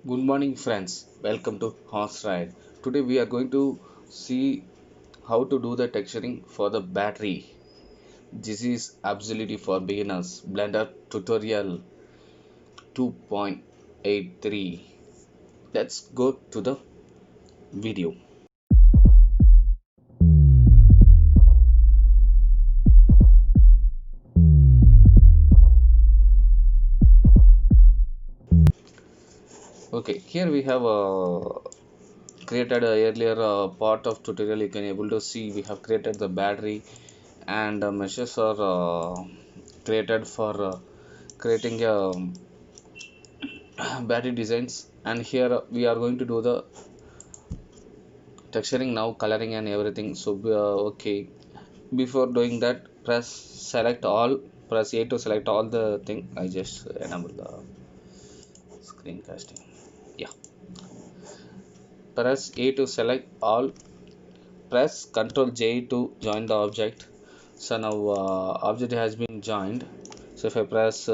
Good morning, friends. Welcome to Horse Ride. Today we are going to see how to do the texturing for the battery. This is absolutely for beginners. Blender tutorial 2.83. Let's go to the video. Okay, here we have created a earlier part of tutorial. You can able to see we have created the battery and meshes are created for creating a battery designs, and here we are going to do the texturing now, coloring and everything. So okay, before doing that, press A to select all the thing. I just enable the screencasting. Yeah, press A to select all, press Ctrl J to join the object. So now object has been joined. So if I press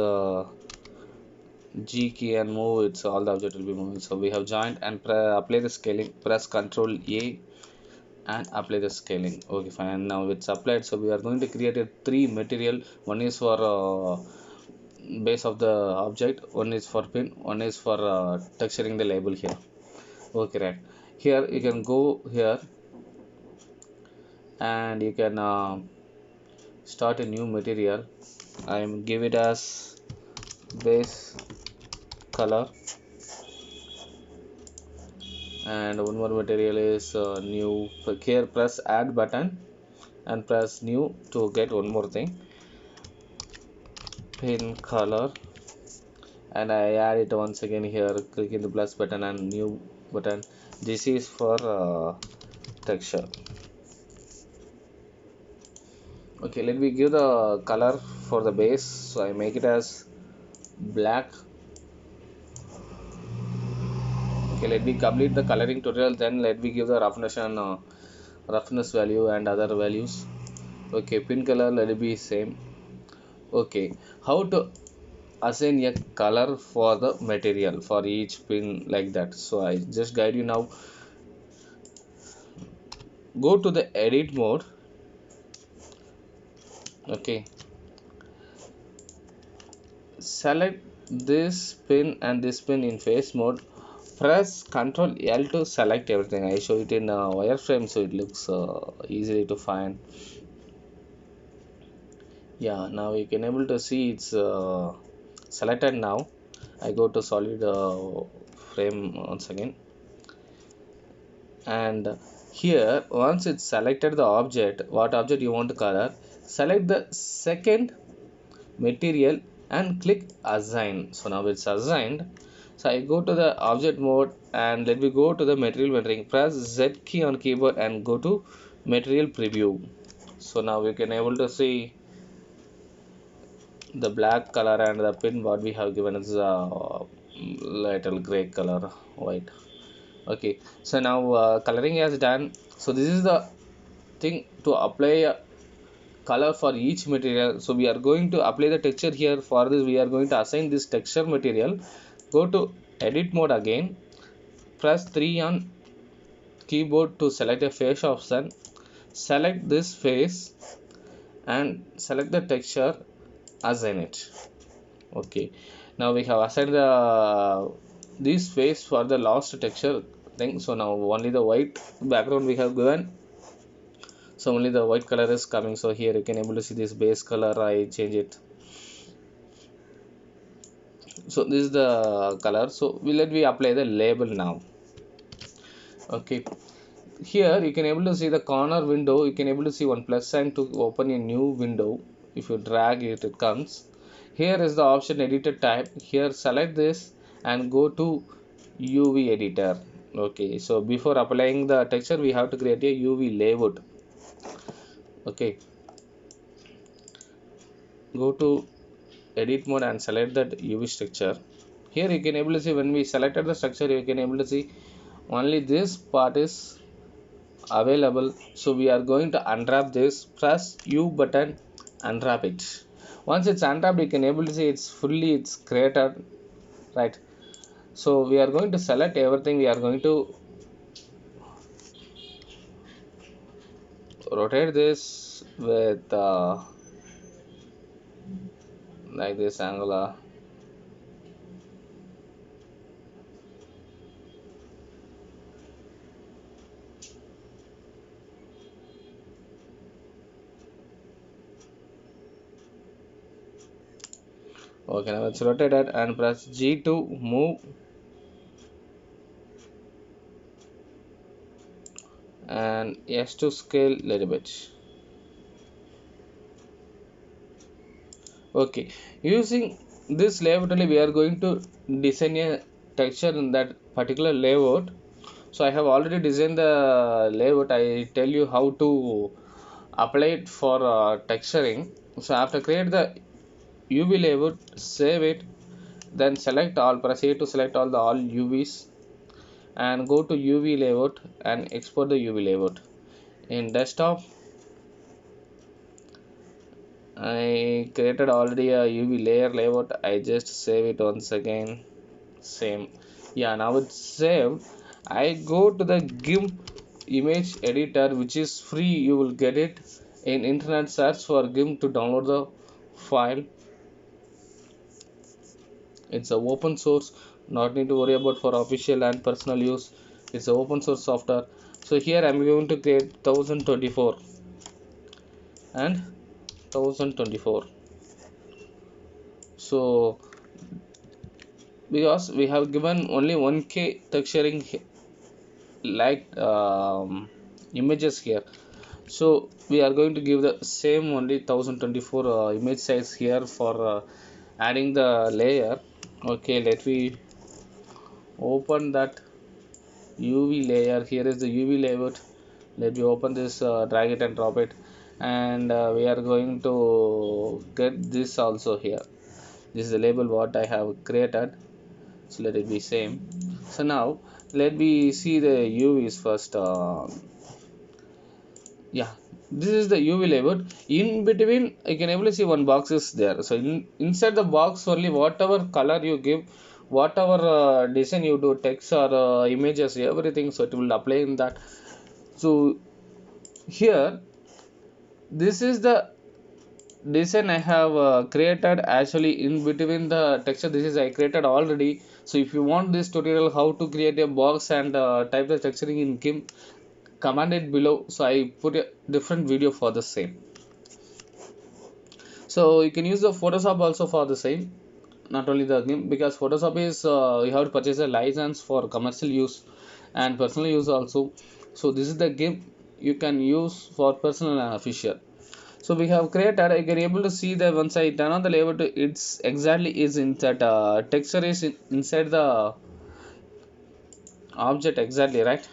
G key and move, it's all the object will be moving. So we have joined and apply the scaling. Press Ctrl A and apply the scaling. Okay, fine. Now it's applied. So we are going to create a three material. One is for base of the object. One is for pin. One is for texturing the label here. Okay, right. Here you can go here and you can start a new material. I am give it as base color, and one more material is new. Here press add button and press new to get one more thing, pin color, and I add it once again here. Click in the plus button and new button. This is for texture. Okay, let me give the color for the base. So I make it as black. Okay, let me complete the coloring tutorial, then let me give the roughness value and other values. Okay, pin color let it be same. Okay, how to assign a color for the material for each pin, like that. So I just guide you now. Go to the edit mode. Okay, select this pin and this pin in face mode. Press Ctrl L to select everything. I show it in wireframe so it looks easily to find. Yeah, now you can able to see it's selected. Now I go to solid frame once again, and here once it's selected the object, what object you want to color, select the second material and click assign. So now it's assigned. So I go to the object mode and let me go to the material rendering. Press Z key on keyboard and go to material preview. So now we can able to see the black color, and the pin what we have given is little gray color, white. Okay, so now coloring is done. So this is the thing to apply color for each material. So we are going to apply the texture here. For this we are going to assign this texture material. Go to edit mode again, press 3 on keyboard to select a face option, select this face and select the texture, assign it. Okay, now we have assigned the this face for the last texture thing. So now only the white background we have given, so only the white color is coming. So here you can able to see this base color. I change it. So this is the color. So let me apply the label now. Okay, here you can able to see the corner window. You can able to see one plus sign to open a new window. If you drag it, it comes. Here is the option editor type. Here select this and go to UV editor. Okay, so before applying the texture we have to create a UV layout. Okay, go to edit mode and select that UV structure. Here you can able to see when we selected the structure, you can able to see only this part is available. So we are going to unwrap this. Press U button, unwrap it. Once it's unwrapped, you can able to see it's fully it's created, right? So we are going to select everything. We are going to rotate this with like this angular. Okay, now it's rotated, and press G to move, and S to scale little bit. Okay, using this layout only we are going to design a texture in that particular layout. So I have already designed the layout. I tell you how to apply it for texturing. So after create the UV layout, save it, then select all, press A to select all the all UVs, and go to UV layout and export the UV layout. In desktop, I created already a UV layer layout. I just save it once again. Same. Yeah, now it's saved. I go to the GIMP image editor, which is free. You will get it in internet. Search for GIMP to download the file. It's a open source, not need to worry about for official and personal use. It's a open source software. So here I'm going to create 1024 and 1024. So because we have given only 1K texturing like images here, so we are going to give the same only 1024 image size here for adding the layer. Okay, let me open that UV layer. Here is the UV layout. Let me open this, drag it and drop it, and we are going to get this also here. This is the label what I have created, so let it be same. So now let me see the UVs first. Yeah, this is the UV layout. In between I can able to see one box is there. So inside the box only, whatever color you give, whatever design you do, text or images, everything, so it will apply in that. So here, this is the design I have created actually in between the texture. This is I created already. So if you want this tutorial how to create a box and type the texturing in GIMP, comment it below. So I put a different video for the same. So you can use the Photoshop also for the same, not only the GIMP, because Photoshop is you have to purchase a license for commercial use and personal use also. So this is the GIMP you can use for personal and official. So we have created, I can able to see that once I turn on the layout, it's exactly is in that texture is inside the object exactly, right?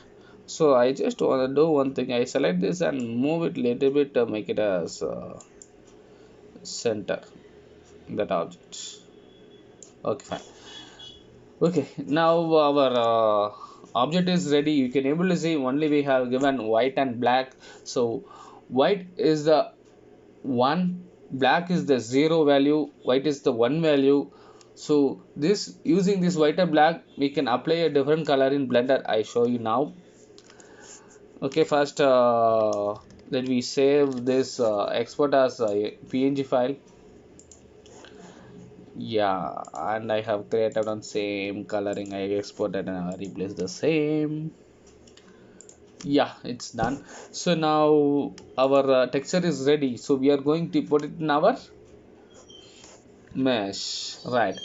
So I just want to do one thing. I select this and move it little bit to make it as center that object. Okay, fine. Okay, now our object is ready. You can able to see only we have given white and black. So white is the 1, black is the 0 value, white is the 1 value. So this, using this white and black, we can apply a different color in Blender. I show you now. Okay, first let me save this, export as a PNG file. Yeah, and I have created on same coloring. I exported and I replace the same. Yeah, it's done. So now our texture is ready. So we are going to put it in our mesh, right?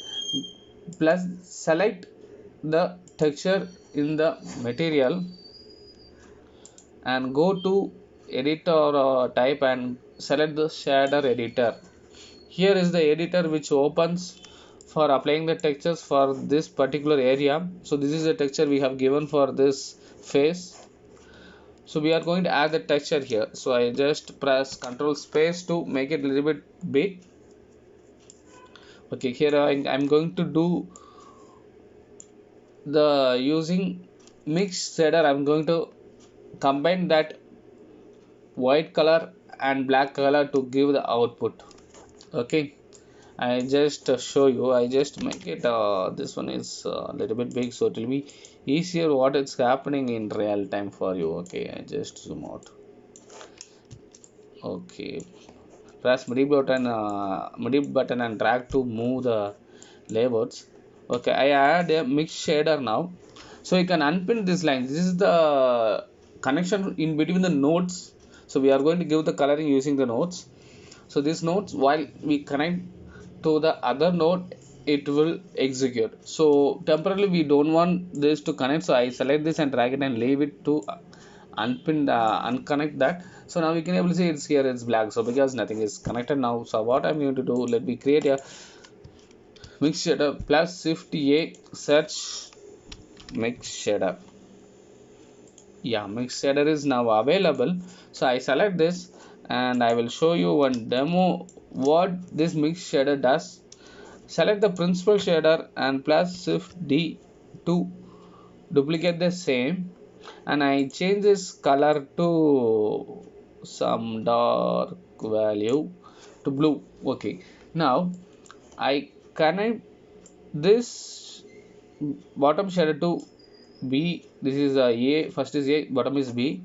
Plus select the texture in the material and go to editor type and select the shader editor. Here is the editor which opens for applying the textures for this particular area. So this is the texture we have given for this face. So we are going to add the texture here. So I just press Ctrl space to make it a little bit big. Okay, here I'm going to do the using mix shader. I'm going to combine that white color and black color to give the output. Okay, I just show you. I just make it. This one is a little bit big, so it will be easier what is happening in real time for you. Okay, I just zoom out. Okay, press middle button and drag to move the layouts. Okay, I add a mix shader now, so you can unpin this line. This is the connection in between the nodes. So we are going to give the coloring using the nodes. So these nodes, while we connect to the other node, it will execute. So temporarily we don't want this to connect, so I select this and drag it and leave it to unpin unconnect that. So now we can able to see it's here, it's black, so because nothing is connected now. So what I'm going to do, let me create a mix shader plus shift a, search mix shader. Yeah, mix shader is now available, so I select this and I will show you one demo what this mix shader does. Select the principal shader and plus shift D to duplicate the same, and I change this color to some dark value to blue. Okay, now I connect this bottom shader to B. This is A, first is A, bottom is B,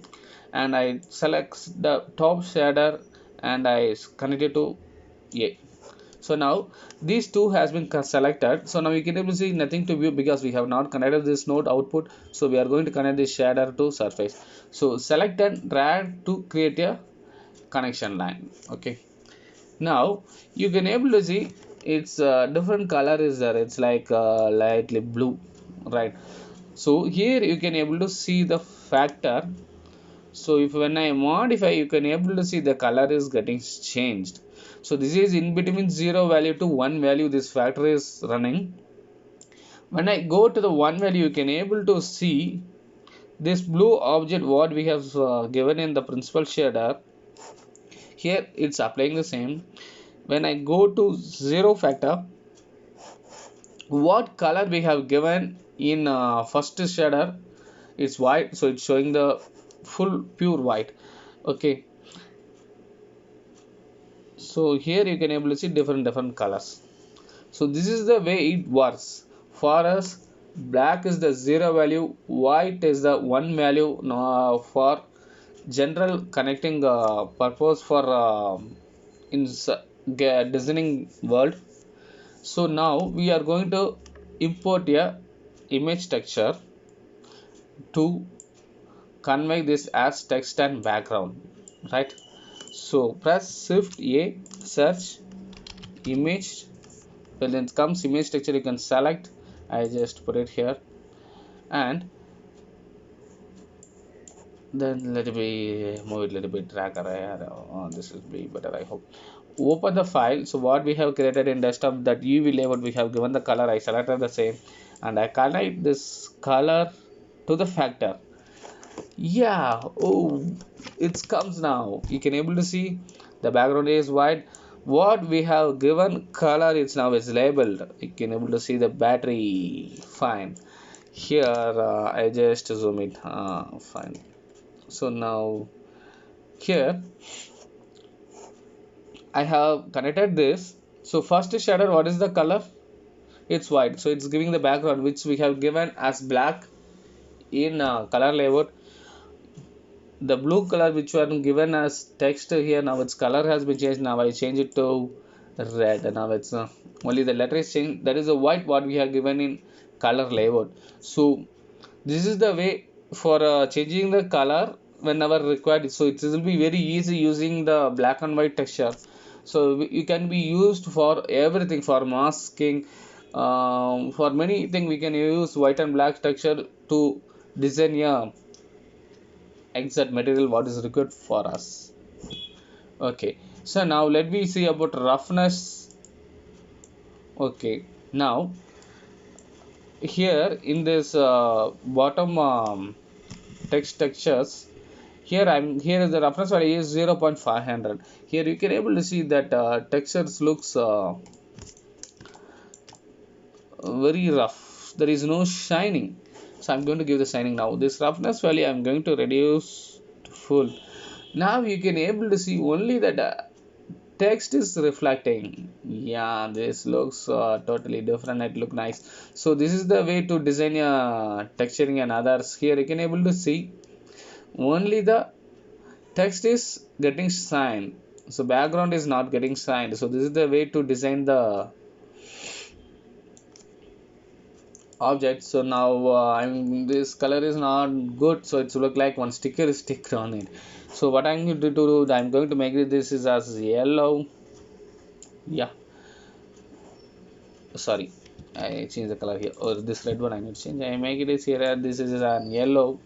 and I select the top shader and I connect it to A. So now these two has been selected. So now we can able to see nothing to view because we have not connected this node output. So we are going to connect this shader to surface. So select and drag to create a connection line. Okay, now you can able to see it's different color is there. It's like lightly blue, right? So here you can able to see the factor. So if when I modify, you can able to see the color is getting changed. So this is in between 0 value to 1 value, this factor is running. When I go to the 1 value, you can able to see this blue object what we have given in the principal shader. Here it's applying the same. When I go to 0 factor, what color we have given in first shader, it's white, so it's showing the full pure white. Okay, so here you can able to see different colors. So this is the way it works for us. Black is the 0 value, white is the 1 value. Now for general connecting purpose for in designing world. So now we are going to import a image texture to convey this as text and background, right? So press shift A, search image. When it comes image texture, you can select. I just put it here, and then let me move it a little bit, drag around. This will be better, I hope. Open the file. So what we have created in desktop, that UV layout, we have given the color, I selected the same, and I connect this color to the factor. Yeah, oh, it comes now. You can able to see the background is white. What we have given color is now is labeled. You can able to see the battery. Fine. Here I just zoom it. Fine. So now here I have connected this. So first shader, what is the color? It's white. So it's giving the background which we have given as black in color layout. The blue color which were given as text here, now its color has been changed. Now I change it to red. Now it's only the letter is changed. That is the white what we have given in color layout. So this is the way for changing the color whenever required. So it will be very easy using the black and white texture. So you can be used for everything, for masking, for many things we can use white and black texture to design a exact material what is required for us. Okay, so now let me see about roughness. Okay, now here in this bottom text textures, here is the roughness value is 0.500. Here you can able to see that textures looks very rough. There is no shining, so I'm going to give the shining. Now this roughness value I'm going to reduce to full. Now you can able to see only that text is reflecting. Yeah, this looks totally different, it look nice. So this is the way to design texturing and others. Here you can able to see only the text is getting signed, so background is not getting signed. So this is the way to design the object. So now this color is not good, so it's look like one sticker is sticked on it. So what I'm going to do, I'm going to make this is as yellow. Yeah, sorry, I change the color here, or this red one I need to change. I make it is here, this is an yellow,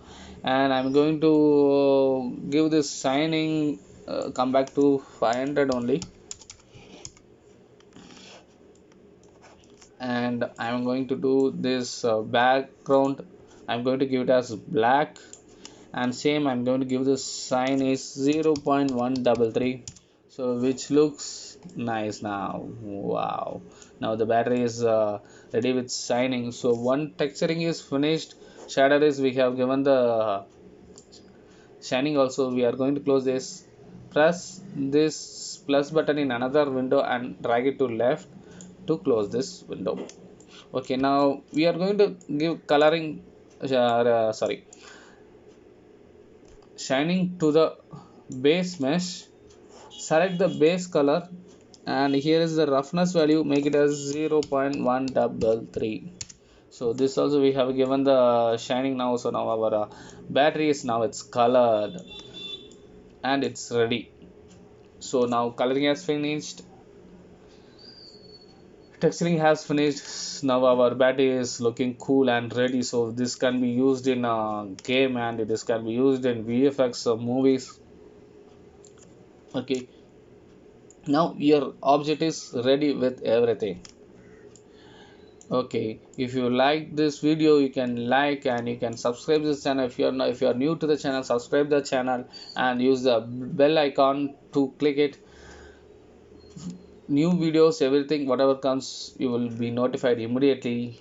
and I'm going to give this signing come back to 500 only, and I'm going to do this background, I'm going to give it as black, and same I'm going to give the sign is 0.133, so which looks nice now. Wow, now the battery is ready with signing. So one texturing is finished, shader is we have given the shining also. We are going to close this, press this plus button in another window and drag it to left to close this window. Okay, now we are going to give coloring, sorry, shining to the base mesh. Select the base color, and here is the roughness value, make it as 0.133. so this also we have given the shining now. So now our battery is now it's colored and it's ready. So now coloring has finished, texturing has finished, now our battery is looking cool and ready. So this can be used in a game, and this can be used in VFX movies. Okay, now your object is ready with everything. Okay, if you like this video, you can like and you can subscribe this channel. If you are new to the channel, subscribe the channel and use the bell icon to click it. New videos, everything whatever comes, you will be notified immediately.